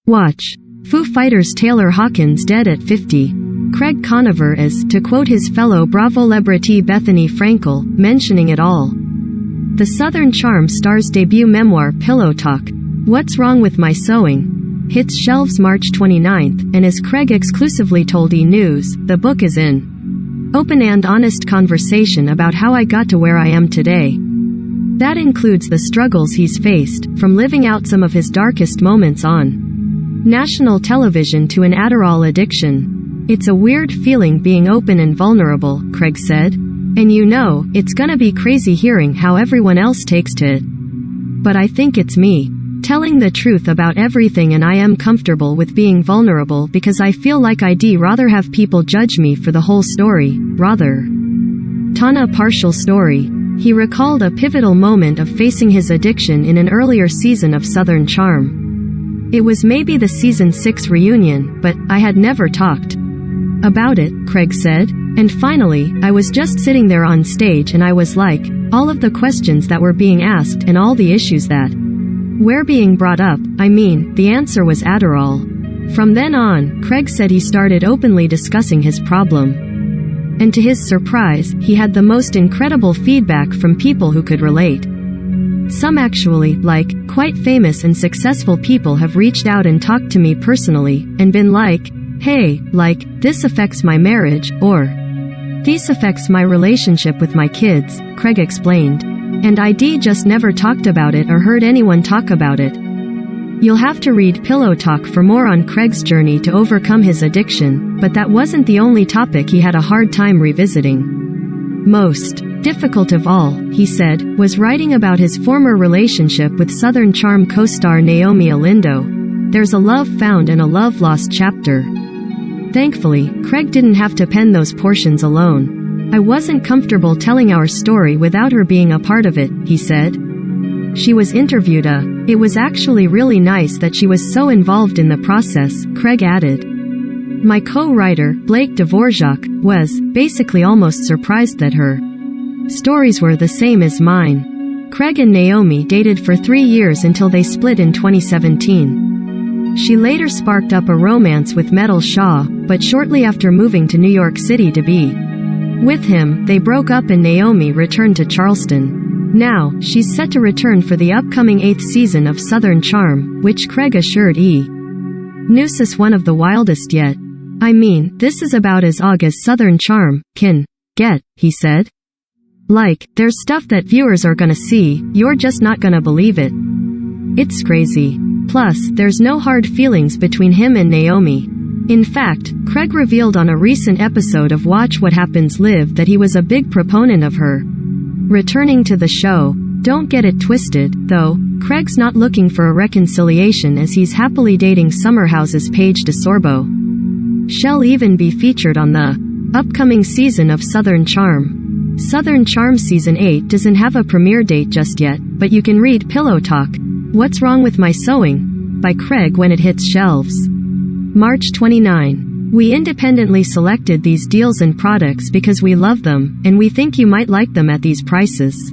Watch. Foo Fighters Taylor Hawkins dead at 50. Craig Conover is, to quote his fellow Bravo-celebrity Bethany Frankel, mentioning it all. The Southern Charm star's debut memoir Pillow Talk, What's Wrong with My Sewing, hits shelves March 29th, and as Craig exclusively told E! News, the book is an open and honest conversation about how I got to where I am today. That includes the struggles he's faced, from living out some of his darkest moments on national television to an Adderall addiction. It's a weird feeling being open and vulnerable, Craig said. And you know, it's gonna be crazy hearing how everyone else takes to it. But I think it's me telling the truth about everything, and I am comfortable with being vulnerable because I feel like I'd rather have people judge me for the whole story, rather than a partial story. He recalled a pivotal moment of facing his addiction in an earlier season of Southern Charm. It was maybe the season 6 reunion, but I had never talked about it, Craig said. And finally, I was just sitting there on stage and I was like, all of the questions that were being asked and all the issues that were being brought up, the answer was Adderall. From then on, Craig said he started openly discussing his problem. And to his surprise, he had the most incredible feedback from people who could relate. Some actually, quite famous and successful people have reached out and talked to me personally, and been like, hey, this affects my marriage, or this affects my relationship with my kids, Craig explained. And I'd just never talked about it or heard anyone talk about it. You'll have to read Pillow Talk for more on Craig's journey to overcome his addiction, but that wasn't the only topic he had a hard time revisiting. Most difficult of all, he said, was writing about his former relationship with Southern Charm co-star Naomie Alindo. There's a love found and a love lost chapter. Thankfully, Craig didn't have to pen those portions alone. I wasn't comfortable telling our story without her being a part of it, he said. She was interviewed. It was actually really nice that she was so involved in the process, Craig added. My co-writer, Blake Dvorak, was, basically almost surprised that her stories were the same as mine. Craig and Naomie dated for 3 years until they split in 2017. She later sparked up a romance with Metal Shaw, but shortly after moving to New York City to be with him, they broke up and Naomie returned to Charleston. Now, she's set to return for the upcoming 8th season of Southern Charm, which Craig assured E! News is one of the wildest yet. This is about as og as Southern Charm can get, he said. There's stuff that viewers are gonna see, you're just not gonna believe it. It's crazy. Plus, there's no hard feelings between him and Naomie. In fact, Craig revealed on a recent episode of Watch What Happens Live that he was a big proponent of her returning to the show. Don't get it twisted, though, Craig's not looking for a reconciliation as he's happily dating Summer House's Paige DeSorbo. She'll even be featured on the upcoming season of Southern Charm. Southern Charm Season 8 doesn't have a premiere date just yet, but you can read Pillow Talk, What's Wrong with My Sewing, by Craig when it hits shelves. March 29. We independently selected these deals and products because we love them, and we think you might like them at these prices.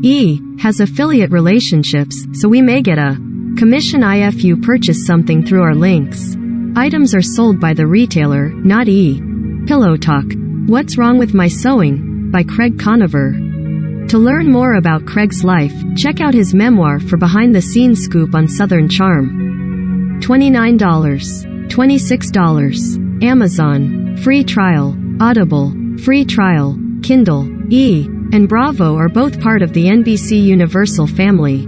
E! has affiliate relationships, so we may get a commission if you purchase something through our links. Items are sold by the retailer, not E! Pillow Talk, What's Wrong with My Sewing, by Craig Conover. To learn more about Craig's life, check out his memoir for behind-the-scenes scoop on Southern Charm. $29. $26. Amazon. Free trial. Audible. Free trial. Kindle. E! and Bravo are both part of the NBC Universal family.